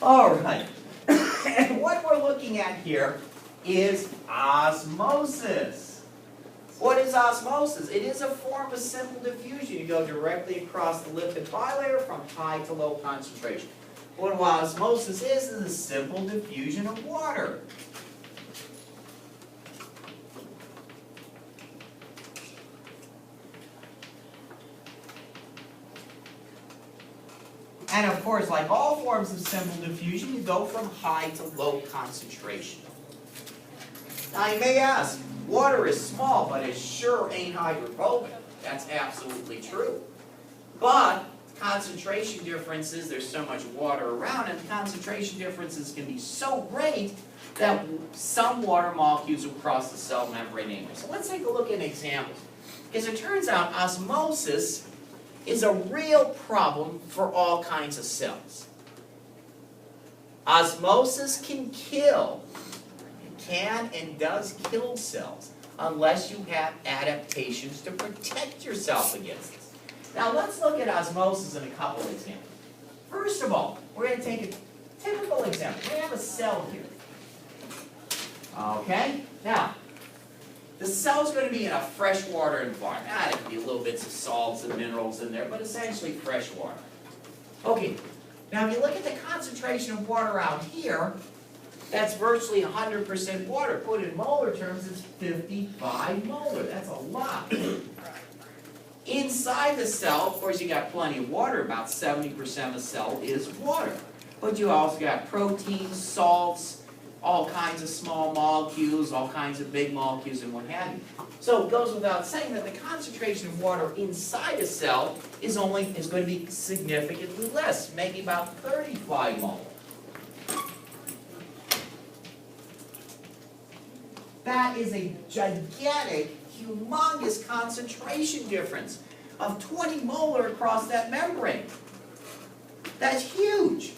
All right. And what we're looking at here is osmosis. What is osmosis? It is a form of simple diffusion. You go directly across the lipid bilayer from high to low concentration. What osmosis is a simple diffusion of water. And of course, like all forms of simple diffusion, you go from high to low concentration. Now you may ask, water is small, but it sure ain't hydrophobic. That's absolutely true. But concentration differences, there's so much water around, and the concentration differences can be so great that some water molecules will cross the cell membrane anyway. So let's take a look at examples. Because it turns out osmosis is a real problem for all kinds of cells. Osmosis can kill, can and does kill cells unless you have adaptations to protect yourself against this. Now let's look at osmosis in a couple of examples. First of all, we're going to take a typical example. We have a cell here. Okay? Now, the cell's going to be in a freshwater environment. There can be little bits of salts and minerals in there, but essentially fresh water. Okay, now if you look at the concentration of water out here, that's virtually 100% water. Put in molar terms, it's 55 molar. That's a lot. Inside the cell, of course, you got plenty of water. About 70% of the cell is water. But you also got proteins, salts, all kinds of small molecules, all kinds of big molecules, and what have you. So it goes without saying that the concentration of water inside a cell is going to be significantly less, maybe about 35 molar. That is a gigantic, humongous concentration difference of 20 molar across that membrane. That's huge.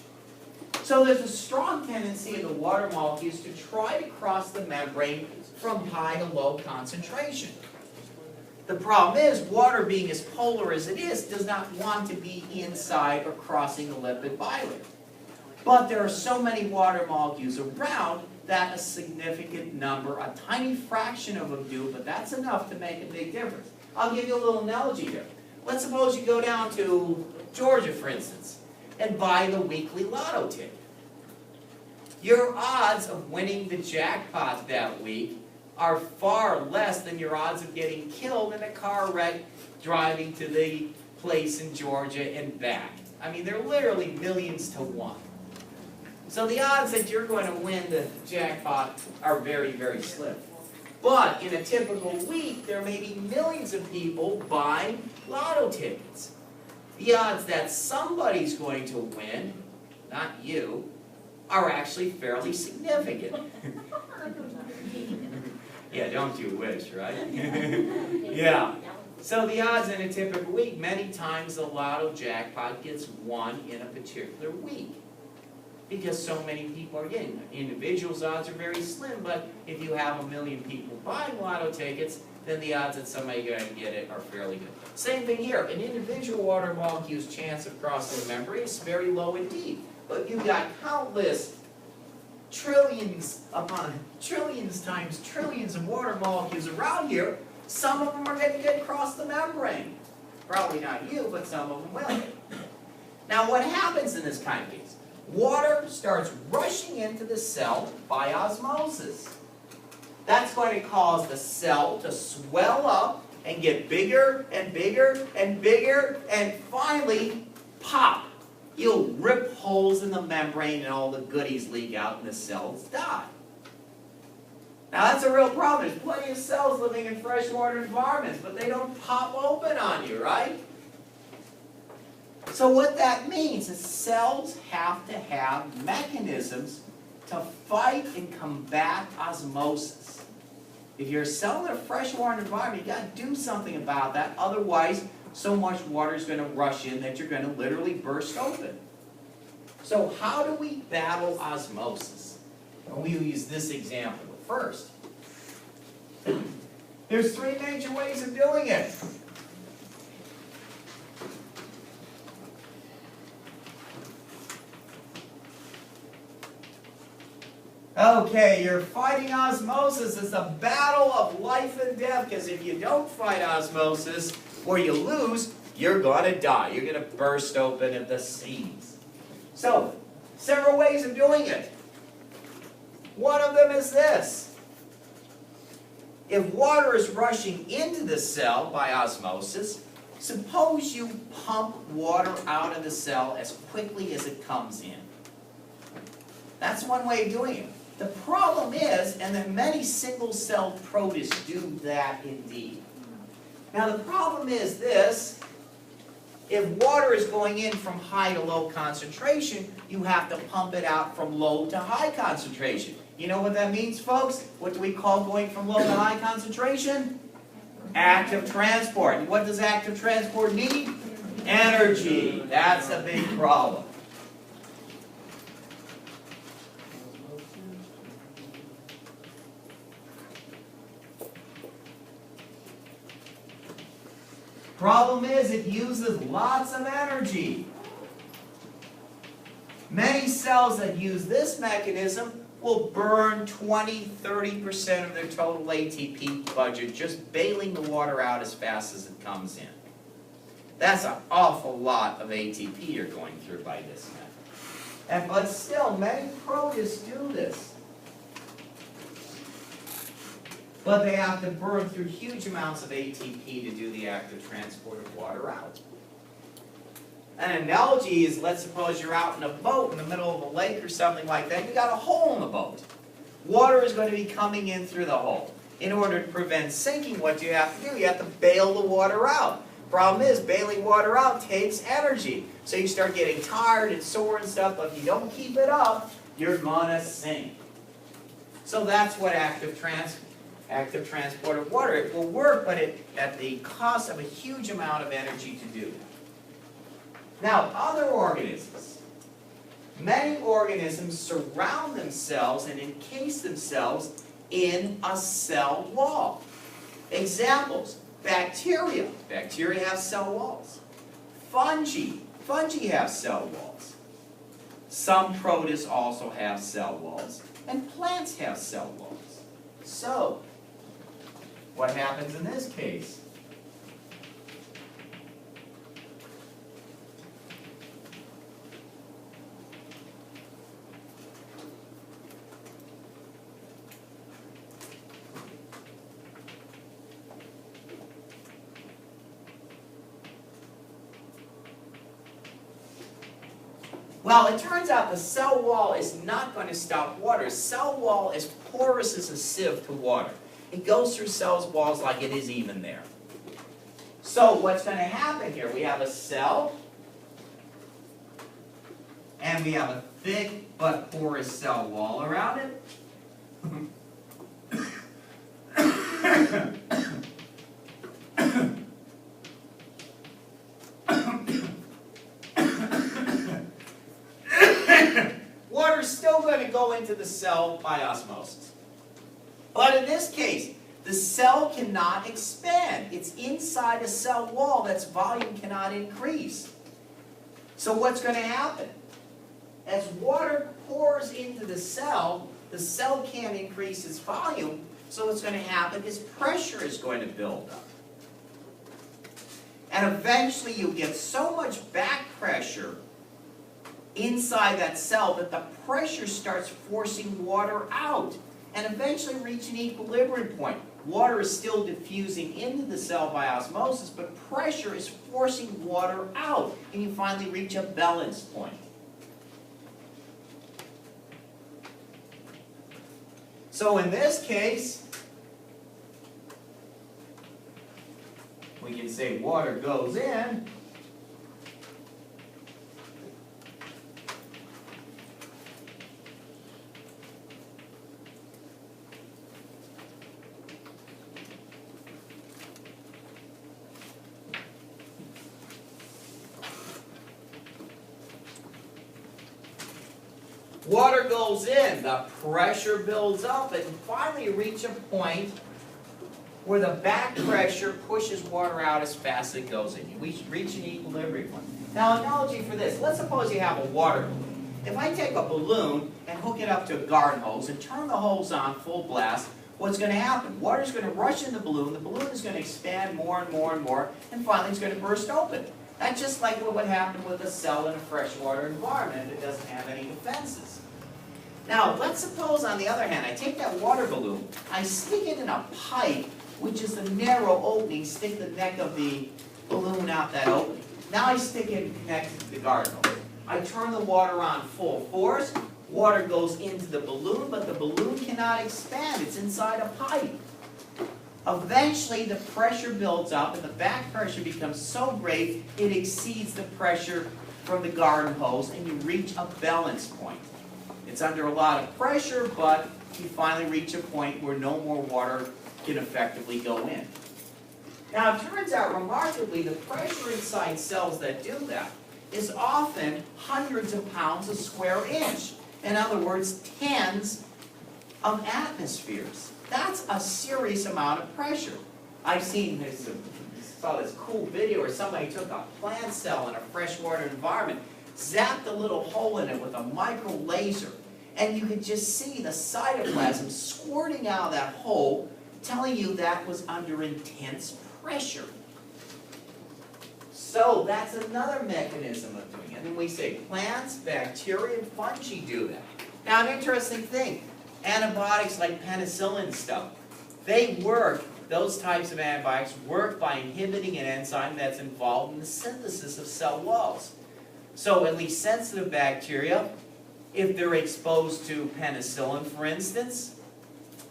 So there's a strong tendency in the water molecules to try to cross the membrane from high to low concentration. The problem is, water being as polar as it is, does not want to be inside or crossing the lipid bilayer. But there are so many water molecules around that a significant number, a tiny fraction of them do, but that's enough to make a big difference. I'll give you a little analogy here. Let's suppose you go down to Georgia, for instance, and buy the weekly lotto ticket. Your odds of winning the jackpot that week are far less than your odds of getting killed in a car wreck driving to the place in Georgia and back. I mean, they're literally millions to one. So the odds that you're going to win the jackpot are very, very slim. But in a typical week, there may be millions of people buying lotto tickets. The odds that somebody's going to win, not you, are actually fairly significant. Yeah, don't you wish, right? Yeah. So the odds in a typical week, many times the lotto jackpot gets won in a particular week. Because so many people are getting it. Individuals' odds are very slim, but if you have 1 million people buying lotto tickets, then the odds that somebody's going to get it are fairly good. Same thing here. An individual water molecule's chance of crossing the membrane is very low indeed. But you've got countless trillions upon trillions times trillions of water molecules around here. Some of them are going to get across the membrane. Probably not you, but some of them will. Now what happens in this kind of case? Water starts rushing into the cell by osmosis. That's going to cause the cell to swell up and get bigger and bigger and bigger, and finally, pop. You'll rip holes in the membrane and all the goodies leak out and the cells die. Now that's a real problem. There's plenty of cells living in freshwater environments, but they don't pop open on you, right? So what that means is cells have to have mechanisms to fight and combat osmosis. If you're a cell in a freshwater environment, you've got to do something about that. Otherwise, so much water is going to rush in that you're going to literally burst open. So how do we battle osmosis? Well, we use this example first. There's 3 major ways of doing it. Okay, you're fighting osmosis. It's a battle of life and death, because if you don't fight osmosis, or you lose, you're going to die. You're going to burst open at the seams. So, several ways of doing it. One of them is this. If water is rushing into the cell by osmosis, suppose you pump water out of the cell as quickly as it comes in. That's one way of doing it. The problem is, and that many single-celled protists do that indeed. Now the problem is this: if water is going in from high to low concentration, you have to pump it out from low to high concentration. You know what that means, folks? What do we call going from low to high concentration? Active transport. What does active transport need? Energy. That's a big problem. Problem is, it uses lots of energy. Many cells that use this mechanism will burn 20–30% of their total ATP budget just bailing the water out as fast as it comes in. That's an awful lot of ATP you're going through by this method. But still, many protists do this. But they have to burn through huge amounts of ATP to do the active transport of water out. An analogy is, let's suppose you're out in a boat in the middle of a lake or something like that. You got a hole in the boat. Water is going to be coming in through the hole. In order to prevent sinking, what do you have to do? You have to bail the water out. Problem is, bailing water out takes energy. So you start getting tired and sore and stuff, but if you don't keep it up, you're going to sink. So that's what active transport of water. It will work, but at the cost of a huge amount of energy to do. Now, other organisms. Many organisms surround themselves and encase themselves in a cell wall. Examples: bacteria. Bacteria have cell walls. Fungi. Fungi have cell walls. Some protists also have cell walls. And plants have cell walls. So, what happens in this case? Well, it turns out the cell wall is not going to stop water. Cell wall is porous as a sieve to water. It goes through cell walls like it is even there. So what's going to happen here? We have a cell, and we have a thick but porous cell wall around it. Water's still going to go into the cell by osmosis. But in this case, the cell cannot expand. It's inside a cell wall that's volume cannot increase. So what's going to happen? As water pours into the cell can't increase its volume, so what's going to happen is pressure is going to build up. And eventually you'll get so much back pressure inside that cell that the pressure starts forcing water out and eventually reach an equilibrium point. Water is still diffusing into the cell by osmosis, but pressure is forcing water out, and you finally reach a balance point. So in this case, we can say water goes in, water goes in, the pressure builds up, and finally you reach a point where the back pressure pushes water out as fast as it goes in. We reach an equilibrium point. Now, analogy for this. Let's suppose you have a water balloon. If I take a balloon and hook it up to a garden hose and turn the hose on full blast, what's going to happen? Water is going to rush in the balloon is going to expand more and more and more, and finally it's going to burst open. That's just like what would happen with a cell in a freshwater environment if it doesn't have any defenses. Now, let's suppose, on the other hand, I take that water balloon, I stick it in a pipe, which is a narrow opening, stick the neck of the balloon out that opening. Now I stick it connected to the garden hose. I turn the water on full force, water goes into the balloon, but the balloon cannot expand, it's inside a pipe. Eventually the pressure builds up and the back pressure becomes so great it exceeds the pressure from the garden hose and you reach a balance point. It's under a lot of pressure, but you finally reach a point where no more water can effectively go in. Now it turns out remarkably the pressure inside cells that do that is often hundreds of pounds a square inch. In other words, tens of atmospheres. That's a serious amount of pressure. I've seen this, saw this cool video where somebody took a plant cell in a freshwater environment, zapped a little hole in it with a micro laser, and you could just see the cytoplasm squirting out of that hole, telling you that was under intense pressure. So that's another mechanism of doing it. And we say plants, bacteria, and fungi do that. Now an interesting thing, antibiotics like penicillin and stuff, they work, those types of antibiotics work by inhibiting an enzyme that's involved in the synthesis of cell walls. So at least sensitive bacteria, if they're exposed to penicillin, for instance,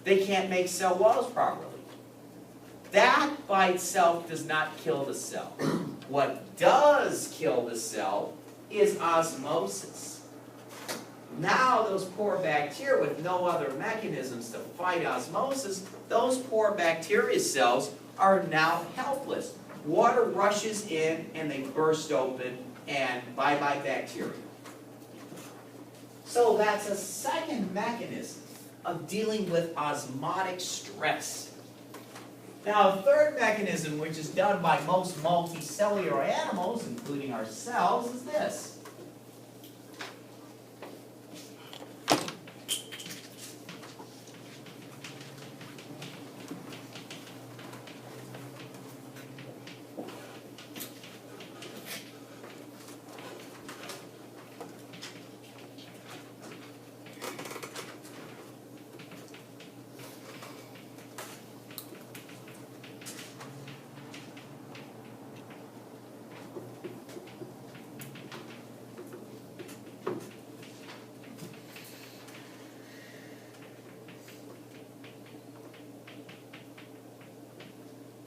they can't make cell walls properly. That by itself does not kill the cell. What does kill the cell is osmosis. Now those poor bacteria with no other mechanisms to fight osmosis, those poor bacteria cells are now helpless. Water rushes in and they burst open and bye-bye bacteria. So that's a second mechanism of dealing with osmotic stress. Now, a third mechanism, which is done by most multicellular animals, including ourselves, is this.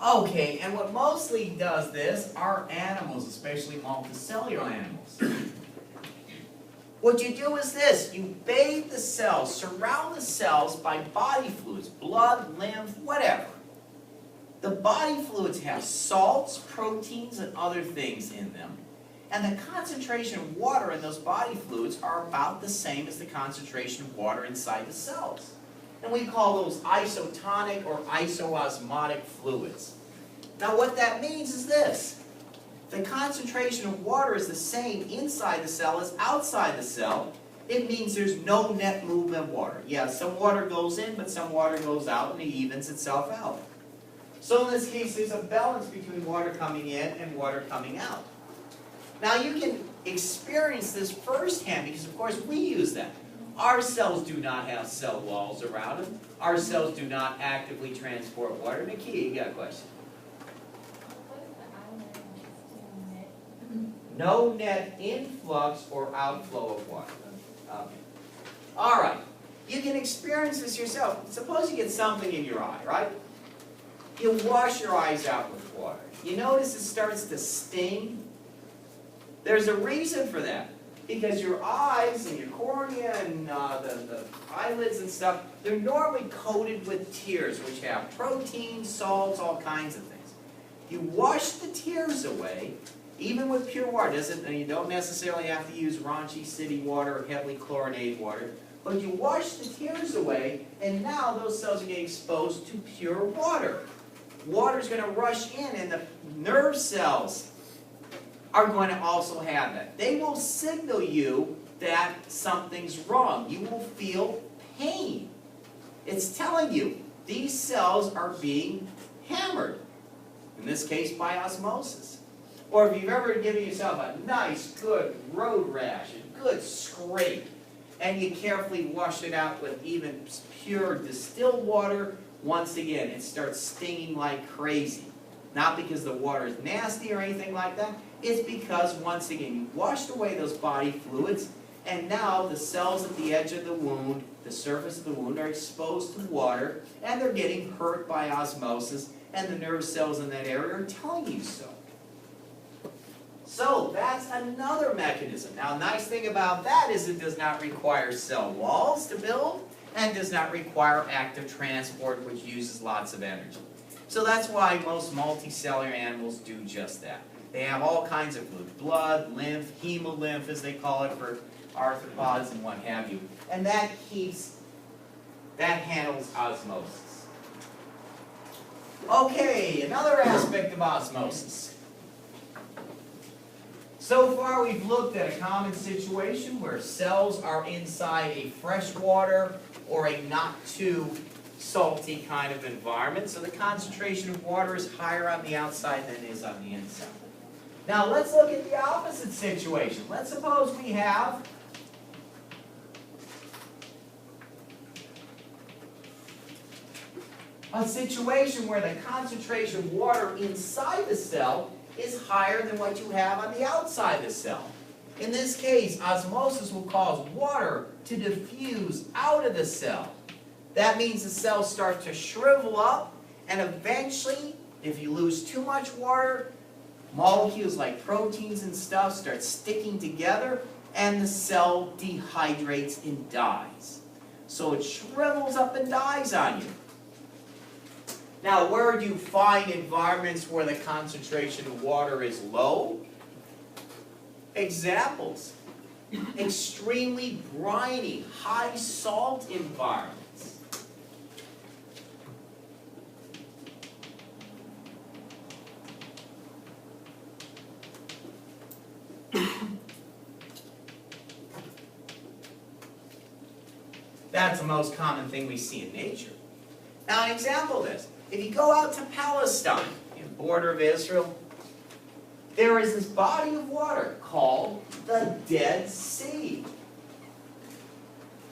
Okay, and what mostly does this are animals, especially multicellular animals. What you do is this, you bathe the cells, surround the cells by body fluids, blood, lymph, whatever. The body fluids have salts, proteins, and other things in them. And the concentration of water in those body fluids are about the same as the concentration of water inside the cells. And we call those isotonic or isoosmotic fluids. Now what that means is this. The concentration of water is the same inside the cell as outside the cell. It means there's no net movement of water. Yeah, some water goes in, but some water goes out, and it evens itself out. So in this case, there's a balance between water coming in and water coming out. Now you can experience this firsthand because, of course, we use that. Our cells do not have cell walls around them. Our cells do not actively transport water. Nikki, you got a question? No net influx or outflow of water. Okay. All right. You can experience this yourself. Suppose you get something in your eye, right? You wash your eyes out with water. You notice it starts to sting? There's a reason for that. Because your eyes and your cornea and the eyelids and stuff, they're normally coated with tears, which have protein, salts, all kinds of things. You wash the tears away, even with pure water. You don't necessarily have to use raunchy city water or heavily chlorinated water, but you wash the tears away, and now those cells are getting exposed to pure water. Water's going to rush in, and the nerve cells are going to also have that. They will signal you that something's wrong. You will feel pain. It's telling you these cells are being hammered, in this case by osmosis. Or if you've ever given yourself a nice, good road rash, a good scrape, and you carefully wash it out with even pure distilled water, once again, it starts stinging like crazy. Not because the water is nasty or anything like that, it's because, once again, you washed away those body fluids, and now the cells at the edge of the wound, the surface of the wound, are exposed to water, and they're getting hurt by osmosis, and the nerve cells in that area are telling you so. So that's another mechanism. Now, a nice thing about that is it does not require cell walls to build, and does not require active transport, which uses lots of energy. So that's why most multicellular animals do just that. They have all kinds of fluid, blood, lymph, hemolymph as they call it for arthropods and what have you. And that handles osmosis. Okay, another aspect of osmosis. So far we've looked at a common situation where cells are inside a freshwater or a not too salty kind of environment. So the concentration of water is higher on the outside than it is on the inside. Now let's look at the opposite situation. Let's suppose we have a situation where the concentration of water inside the cell is higher than what you have on the outside the cell. In this case, osmosis will cause water to diffuse out of the cell. That means the cells start to shrivel up, and eventually, if you lose too much water, molecules like proteins and stuff start sticking together, and the cell dehydrates and dies. So it shrivels up and dies on you. Now, where do you find environments where the concentration of water is low? Examples: extremely briny, high salt environments. That's the most common thing we see in nature. Now, an example of this: if you go out to Palestine, the border of Israel, there is this body of water called the Dead Sea.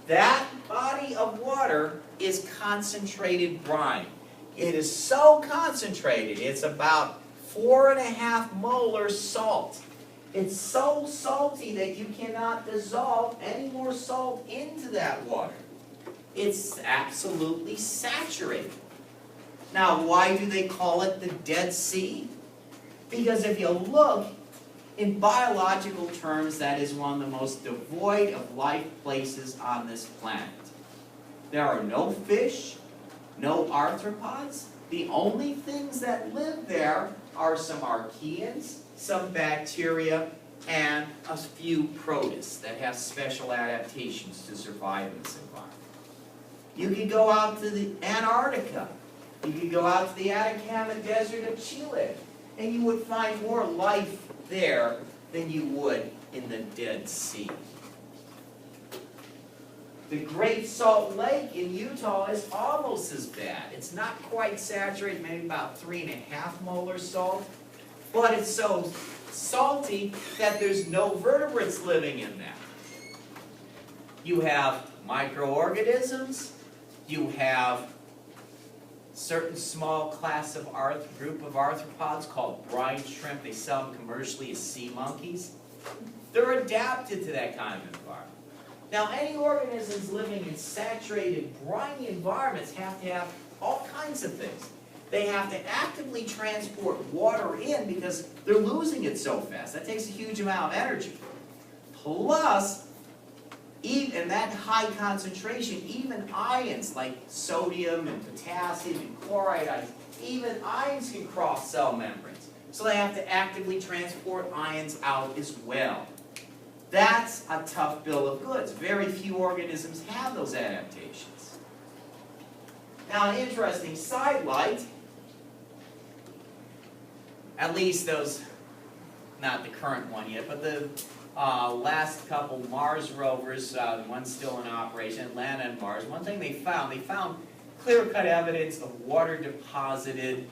That body of water is concentrated brine. It is so concentrated, it's about 4.5 molar salt. It's so salty that you cannot dissolve any more salt into that water. It's absolutely saturated. Now, why do they call it the Dead Sea? Because if you look, in biological terms, that is one of the most devoid of life places on this planet. There are no fish, no arthropods. The only things that live there are some archaeans, some bacteria, and a few protists that have special adaptations to survive in this environment. You could go out to the Antarctica. You could go out to the Atacama Desert of Chile, and you would find more life there than you would in the Dead Sea. The Great Salt Lake in Utah is almost as bad. It's not quite saturated, maybe about 3.5 molar salt, but it's so salty that there's no vertebrates living in that. You have microorganisms, you have certain small class of group of arthropods called brine shrimp. They sell them commercially as sea monkeys. They're adapted to that kind of environment. Now, any organisms living in saturated, briny environments have to have all kinds of things. They have to actively transport water in because they're losing it so fast. That takes a huge amount of energy. Plus, in that high concentration, even ions like sodium and potassium and chloride ions, even ions can cross cell membranes. So they have to actively transport ions out as well. That's a tough bill of goods. Very few organisms have those adaptations. Now, an interesting sidelight, at least those, not the current one yet, but the last couple Mars rovers, one's still in operation, Atlanta and Mars, one thing they found clear-cut evidence of water-deposited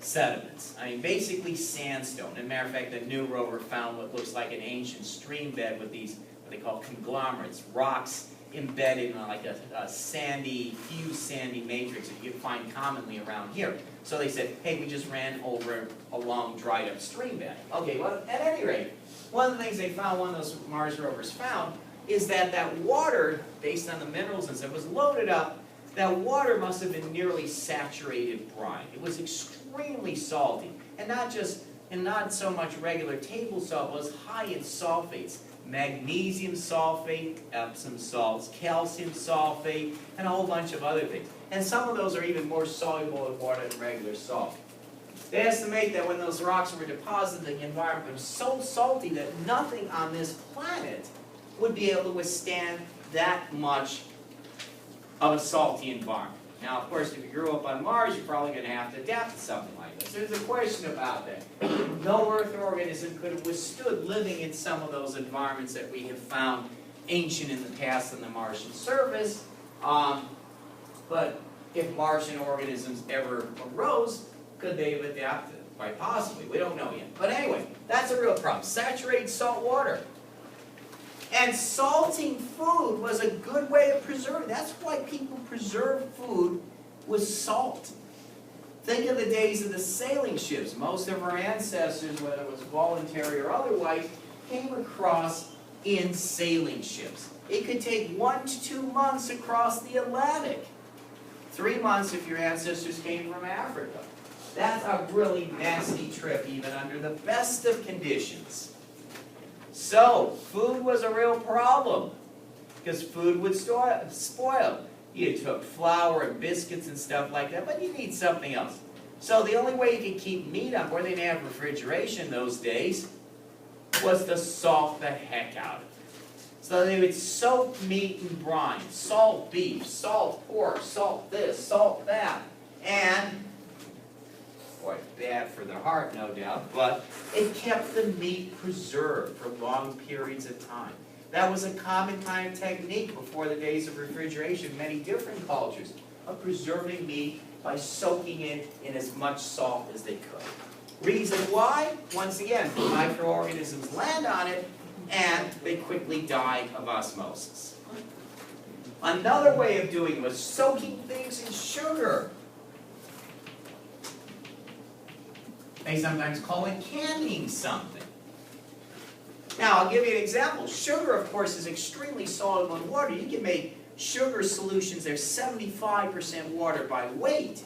sediments. I mean, basically sandstone. As a matter of fact, the new rover found what looks like an ancient stream bed with these, what they call conglomerates, rocks embedded in like a sandy, fused sandy matrix that you find commonly around here. So they said, hey, we just ran over a long, dried-up stream bed. Okay, well, at any rate, one of the things they found, one of those Mars rovers found, is that that water, based on the minerals and stuff, was loaded up. That water must have been nearly saturated brine. It was extremely salty, and not so much regular table salt, but it was high in sulfates. Magnesium sulfate, Epsom salts, calcium sulfate, and a whole bunch of other things. And some of those are even more soluble in water than regular salt. They estimate that when those rocks were deposited in the environment, it was so salty that nothing on this planet would be able to withstand that much of a salty environment. Now, of course, if you grew up on Mars, you're probably going to have to adapt to something like this. There's a question about that. No Earth organism could have withstood living in some of those environments that we have found ancient in the past on the Martian surface. But if Martian organisms ever arose, could they have adapted? Quite possibly. We don't know yet. But anyway, that's a real problem. Saturated salt water. And salting food was a good way of preserving. That's why people preserve food with salt. Think of the days of the sailing ships. Most of our ancestors, whether it was voluntary or otherwise, came across in sailing ships. It could take 1 to 2 months across the Atlantic. 3 months if your ancestors came from Africa. That's a really nasty trip, even under the best of conditions. So, food was a real problem, because food would spoil. You took flour and biscuits and stuff like that, but you need something else. So the only way you could keep meat on board, they didn't have refrigeration those days, was to salt the heck out of it. So they would soak meat in brine, salt beef, salt pork, salt this, salt that, and quite bad for the heart, no doubt, but it kept the meat preserved for long periods of time. That was a common kind of technique before the days of refrigeration, many different cultures, of preserving meat by soaking it in as much salt as they could. Reason why? Once again, microorganisms land on it, and they quickly die of osmosis. Another way of doing it was soaking things in sugar. They sometimes call it canning something. Now, I'll give you an example. Sugar, of course, is extremely soluble in water. You can make sugar solutions that are 75% water by weight.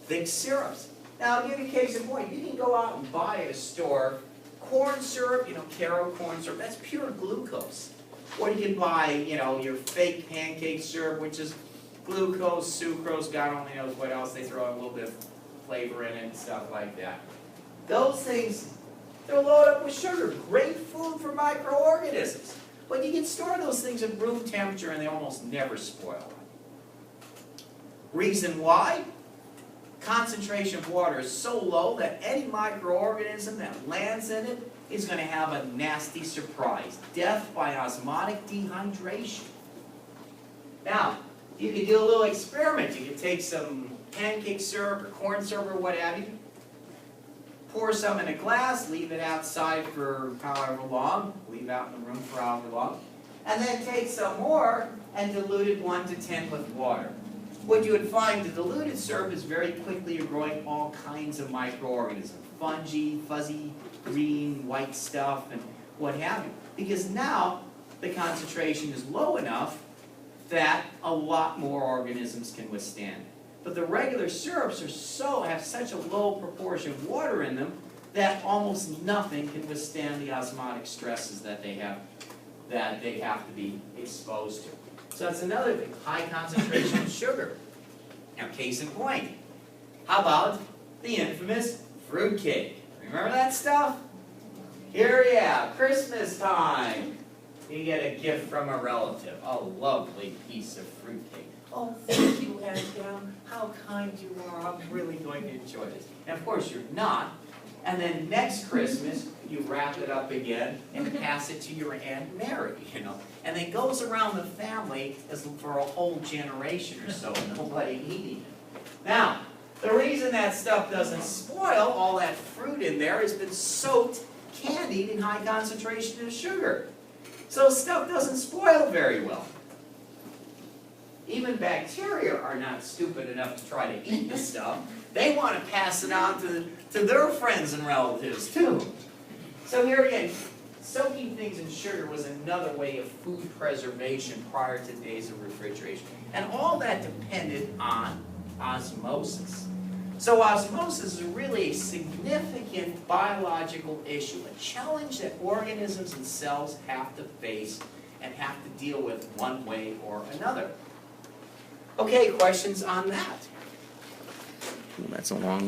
Thick syrups. Now, I'll give you a case in point. You can go out and buy at a store corn syrup, Caro corn syrup. That's pure glucose. Or you can buy, your fake pancake syrup, which is glucose, sucrose, God only knows what else. They throw a little bit of flavor in it and stuff like that. Those things, they're loaded up with sugar. Great food for microorganisms. But you can store those things at room temperature and they almost never spoil. Reason why? Concentration of water is so low that any microorganism that lands in it is going to have a nasty surprise. Death by osmotic dehydration. Now, you could do a little experiment. You could take some pancake syrup or corn syrup or what have you, pour some in a glass, leave it outside for however long, leave out in the room for however long, and then take some more and dilute it 1 to 10 with water. What you would find, the diluted syrup is very quickly growing all kinds of microorganisms, fungi, fuzzy, green, white stuff, and what have you. Because now the concentration is low enough that a lot more organisms can withstand it. But the regular syrups have such a low proportion of water in them that almost nothing can withstand the osmotic stresses that they have to be exposed to. So that's another thing, high concentration of sugar. Now, case in point, how about the infamous fruitcake? Remember that stuff? Here you have, Christmas time. You get a gift from a relative, a lovely piece of fruitcake. Oh, thank you, Aunt Down. How kind you are. I'm really going to enjoy this. And of course, you're not. And then next Christmas, you wrap it up again and pass it to your Aunt Mary, you know. And it goes around the family as for a whole generation or so, nobody eating it. Now, the reason that stuff doesn't spoil, all that fruit in there has been soaked, candied in high concentration of sugar. So stuff doesn't spoil very well. Even bacteria are not stupid enough to try to eat the stuff. They want to pass it on to their friends and relatives too. So here again, soaking things in sugar was another way of food preservation prior to days of refrigeration. And all that depended on osmosis. So osmosis is really a significant biological issue, a challenge that organisms and cells have to face and have to deal with one way or another. Okay, questions on that? That's a long